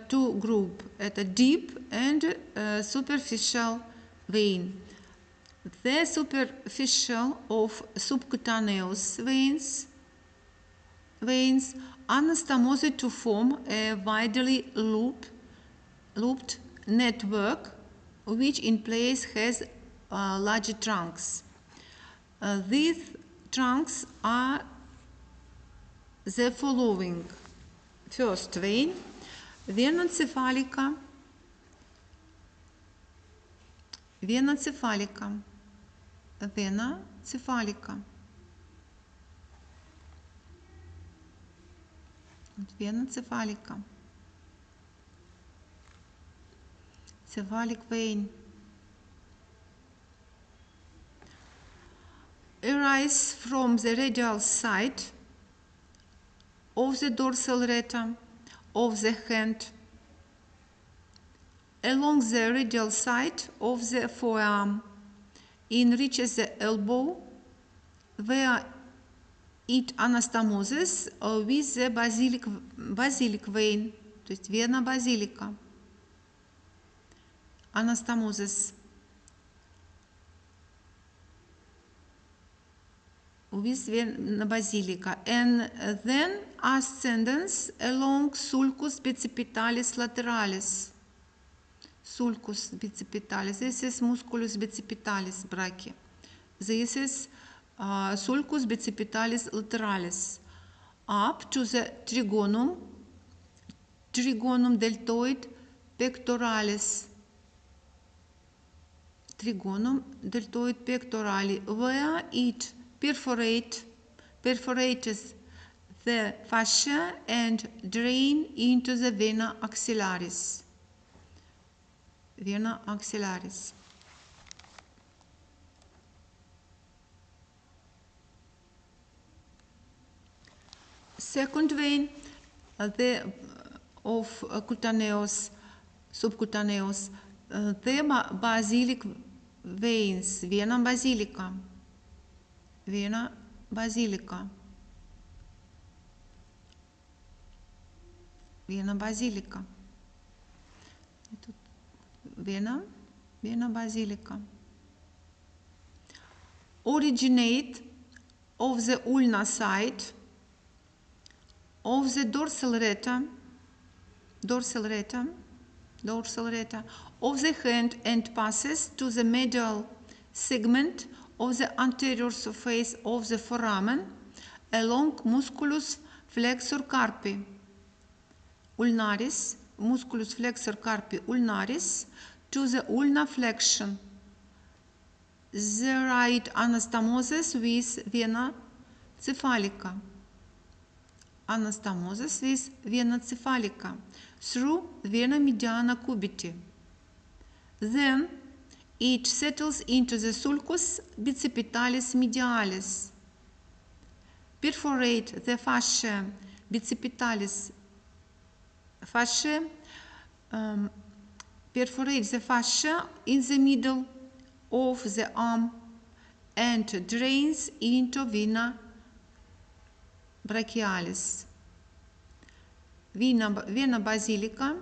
two groups, a deep and superficial vein. The superficial of subcutaneous veins anastomose to form a widely looped network, which in place has larger trunks. These trunks are the following. First vein, vena cephalica, vena cephalica, vena cephalica, vena cephalica, cephalic vein, arise from the radial side of the dorsal reta of the hand along the radial side of the forearm and reaches the elbow, where it anastomoses with the basilic vein, то есть vena basilica, anastomoses with vena basilica, and then ascendance along sulcus bicipitalis lateralis. Sulcus bicipitalis, this is musculus bicipitalis brachii. This is sulcus bicipitalis lateralis, up to the trigonum deltoid pectoralis, trigonum deltoid pectorali, where it perforates the fascia and drain into the vena axillaris. Vena axillaris. Second vein of subcutaneous, the basilic veins, vena basilica, vena basilica, vena basilica, vena basilica, originate of the ulnar side of the dorsal reta of the hand and passes to the medial segment of the anterior surface of the foramen along musculus flexor carpi ulnaris, musculus flexor carpi ulnaris, to the ulnar flexion. The right anastomoses with vena cephalica. Anastomoses with vena cephalica through vena mediana cubiti. Then it settles into the sulcus bicipitalis medialis. Perforate the fascia bicipitalis perforates the fascia in the middle of the arm and drains into vena brachialis, vena basilica,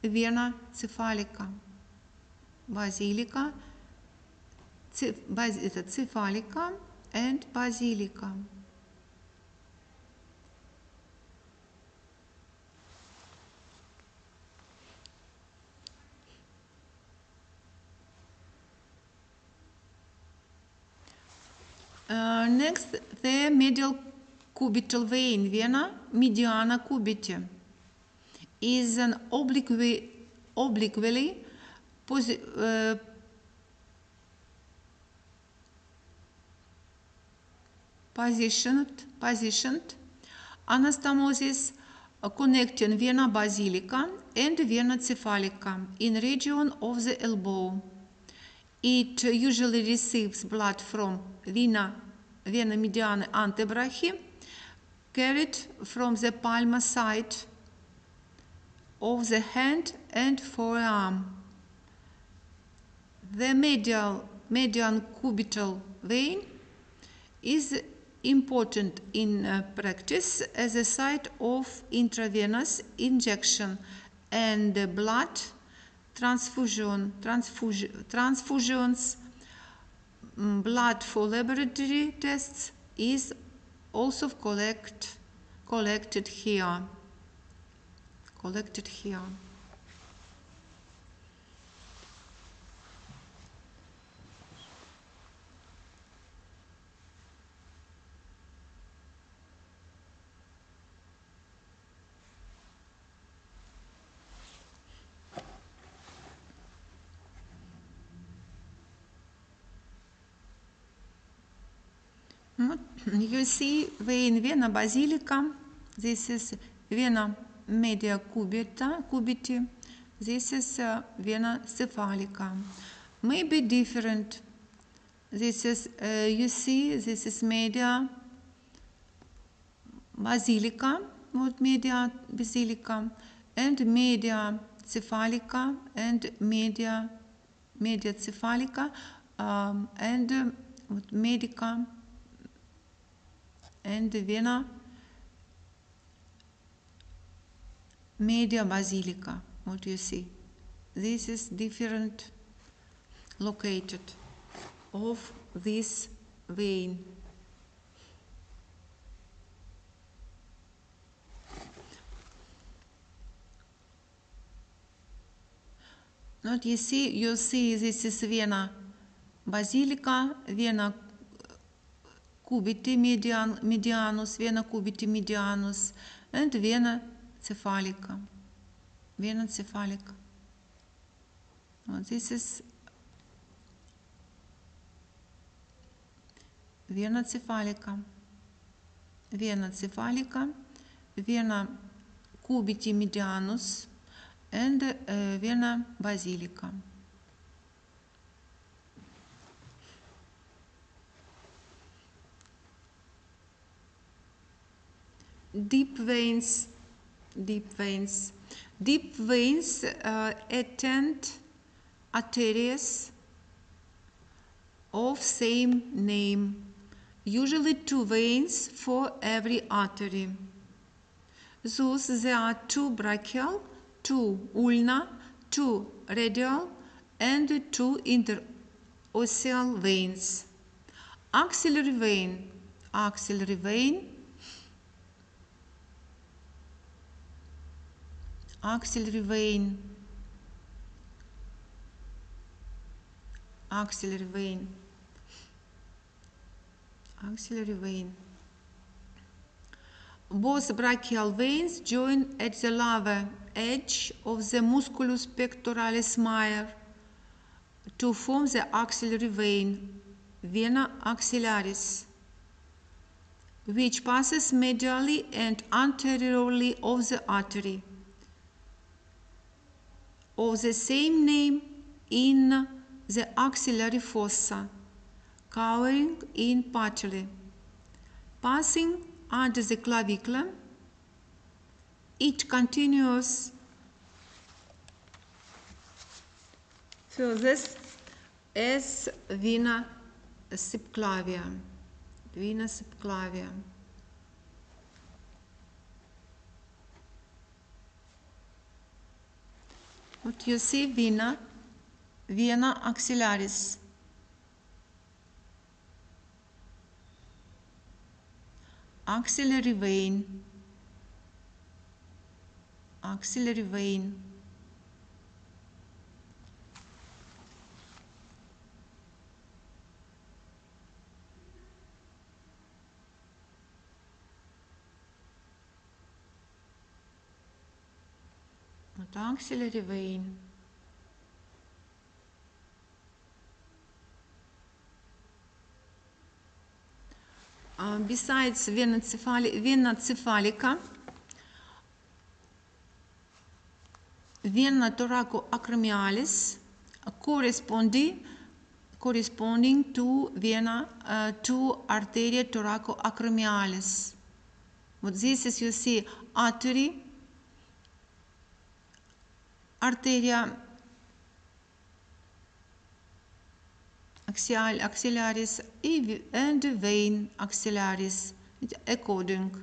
vena cephalica, basilica, cephalica and basilica. Next, the medial cubital vein, vena mediana cubiti. is an obliquely positioned anastomosis connecting vena basilica and vena cephalica in region of the elbow. It usually receives blood from vena mediana antebrachi, carried from the palmar side of the hand and forearm. The median cubital vein is important in practice as a site of intravenous injection and blood transfusions. Blood for laboratory tests is also collected here. You see vein vena basilica. This is vena media cubiti. This is vena cephalica. Maybe different. This is you see this is media basilica, what media basilica, and media cephalica and media cephalica and medica and vena media basilica. What you see? This is different located of this vein. Not you see this is vena basilica, vena cubiti medianus, vena cubiti medianus, and vena cephalica. Vena cephalica. Well, this is vena cephalica. Vena cephalica, vena cubiti medianus, and vena basilica. Deep veins attend arteries of same name, usually 2 veins for every artery. Thus, there are 2 brachial, 2 ulnar, 2 radial, and 2 interosseal veins. Axillary vein, axillary vein Both brachial veins join at the lower edge of the musculus pectoralis major to form the axillary vein, vena axillaris, which passes medially and anteriorly of the artery of the same name in the axillary fossa, covering in patella, passing under the clavicle. It continues further as vena subclavia. What you see, vena axillaris. Axillary vein. the axillary vein. Besides vena cephalica, vena thoracoacromialis corresponding to arteria thoracoacromialis. But this is, you see, artery, arteria axillaris and vein axillaris according.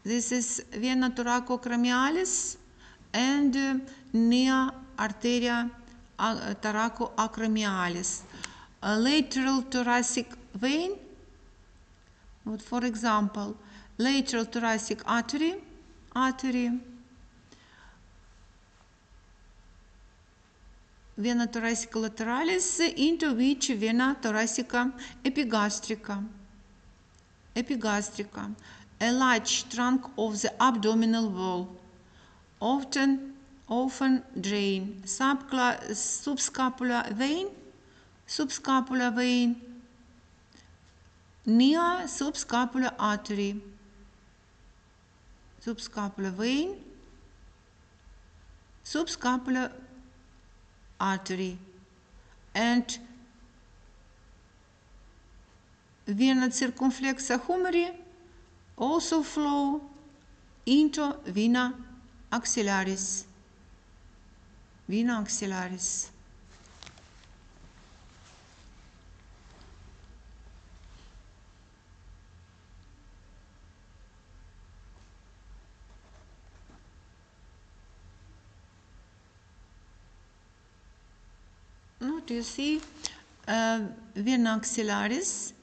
This is vena thoracoacromialis and nea arteria thoracoacromialis. A lateral thoracic vein, but for example, lateral thoracic artery, vena thoracica lateralis, into which vena thoracica epigastrica, a large trunk of the abdominal wall, often drain. Subscapular vein, near subscapular artery, subscapular vein, subscapular artery, and vena circumflexa humeri also flow into vena axillaris. What you see, vena axillaris.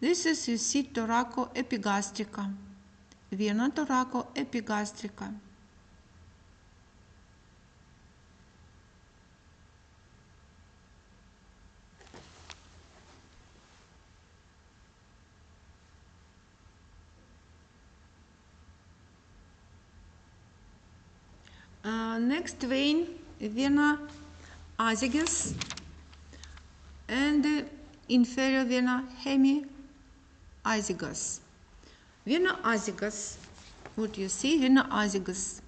This is, you see, thoracoepigastrica. Vena thoracoepigastrica. Next vein, vena azygos and inferior vena hemiazygos. Vena azygos, what you see, vena azygos.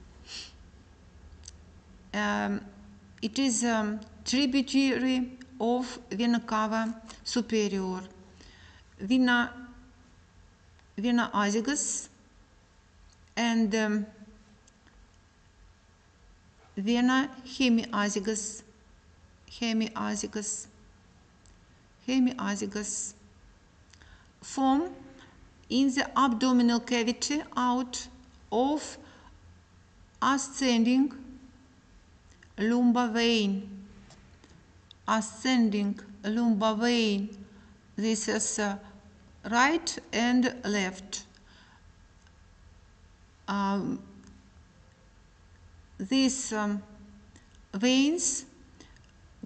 It is tributary of vena cava superior. Vena azygos and vena hemiazygos form in the abdominal cavity out of ascending lumbar vein. This is right and left. These veins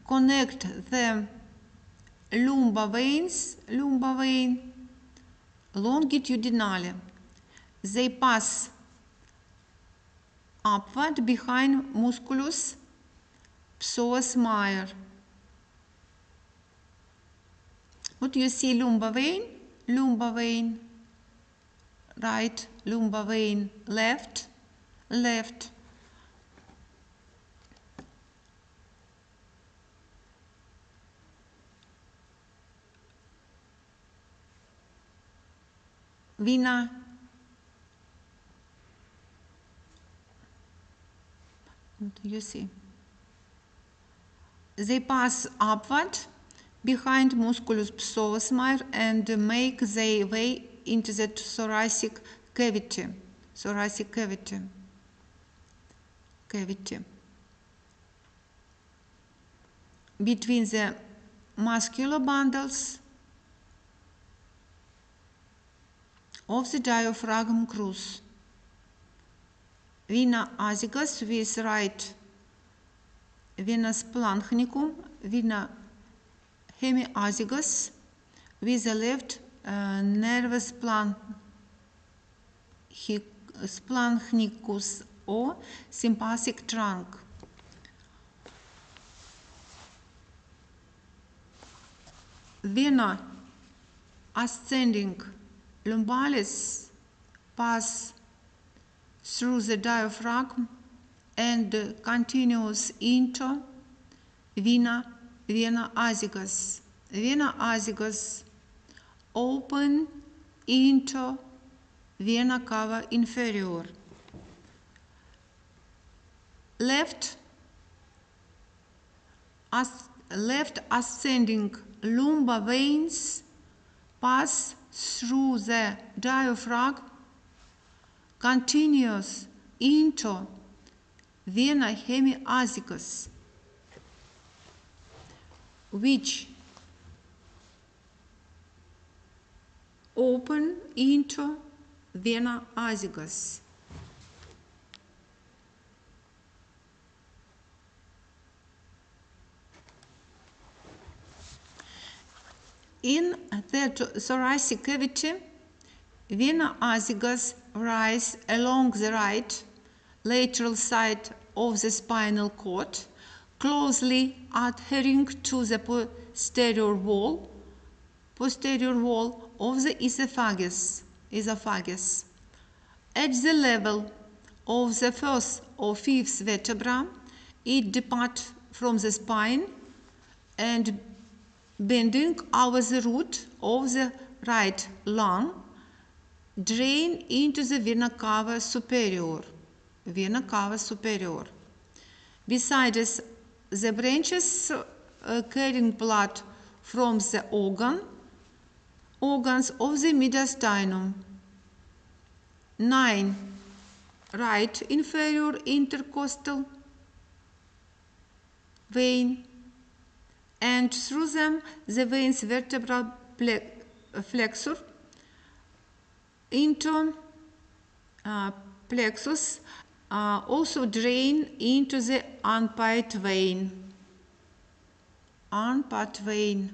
connect the lumbar vein longitudinally. They pass upward behind musculus psoas major. What you see, lumbar vein, right, lumbar vein, left. Vena you see. They pass upward behind musculus psoas major and make their way into the thoracic cavity. Between the muscular bundles of the diaphragm crus. Vena azygos with right vena splanchnicum, vena hemiazygos with the left nervus splanchnicus or sympathic trunk. Vena ascending lumbalis pass through the diaphragm and continues into vena azygos. Vena azygos open into vena cava inferior. Left ascending lumbar veins pass through the diaphragm, continues into vena hemiazygos, which open into vena azygos. In the thoracic cavity, vena azygos rise along the right lateral side of the spinal cord, closely adhering to the posterior wall of the esophagus. At the level of the fourth or fifth vertebra, it departs from the spine and bending over the root of the right lung, drain into the vena cava superior. Besides, the branches carrying blood from the organs of the mediastinum. 9. Right inferior intercostal vein, and through them the veins vertebral flexor into plexus also drain into the armpit vein. Armpit vein.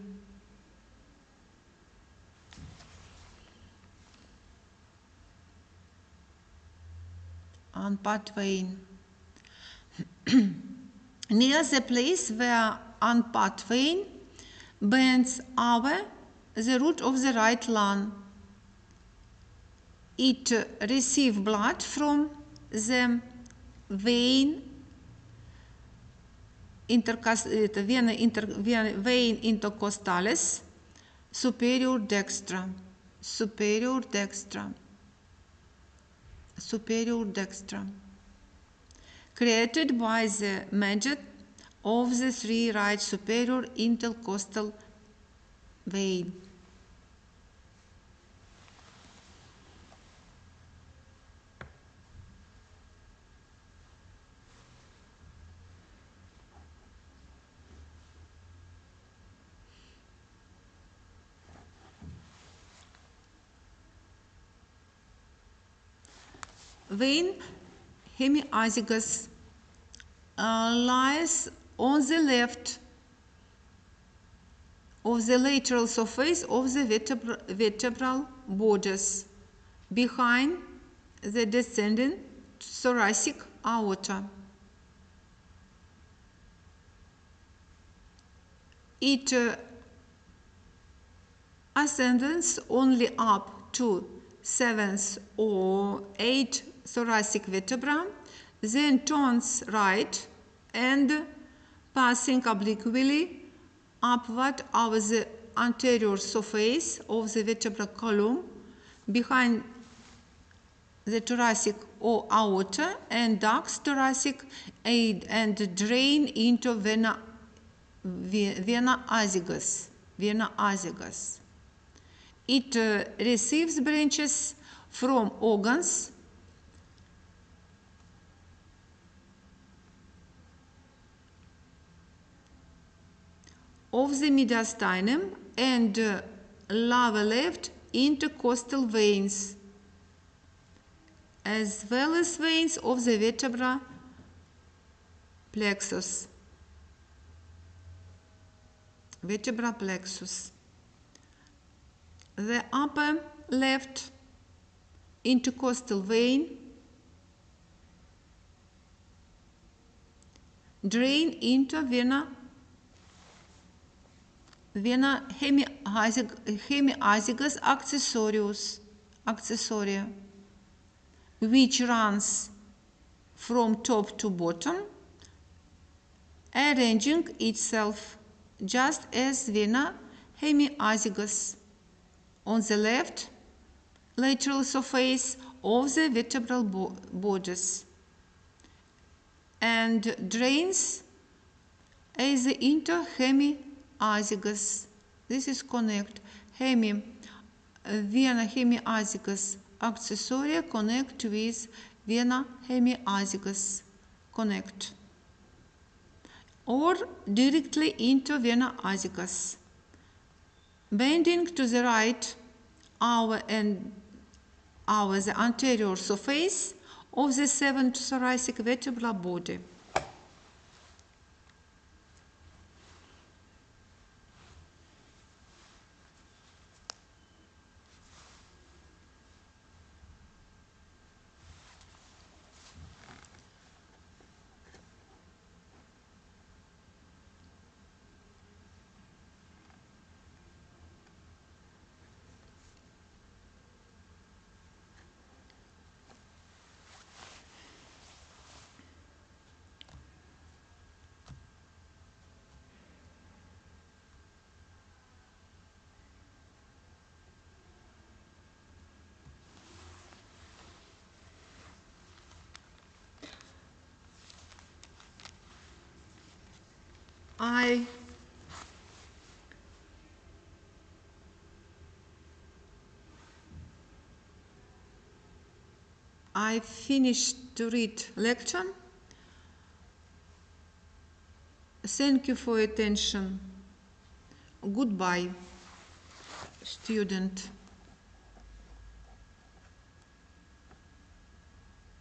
Near the place where armpit vein bends over the root of the right lung, it receives blood from the vein intercostalis superior dextra. Created by the merger of the three right superior intercostal vein. Vein hemiazygos lies on the left of the lateral surface of the vertebral bodies, behind the descending thoracic aorta. It ascends only up to 7th or 8th thoracic vertebra, then turns right and passing obliquely upward over the anterior surface of the vertebral column behind the thoracic or aorta and ducts thoracic and drain into vena azygos. It receives branches from organs of the mediastinum and lower left intercostal veins, as well as veins of the vertebral plexus. The upper left intercostal vein drain into vena hemiazygos accessoria, which runs from top to bottom, arranging itself just as vena hemiazygos on the left lateral surface of the vertebral bodies, and drains as the interhemiazygos. This is connect vena hemiazygos accessoria connect with vena hemiazygos connect, or directly into vena azygos, bending to the right over the anterior surface of the 7th thoracic vertebral body. I finished to read lecture. Thank you for attention. Goodbye, student.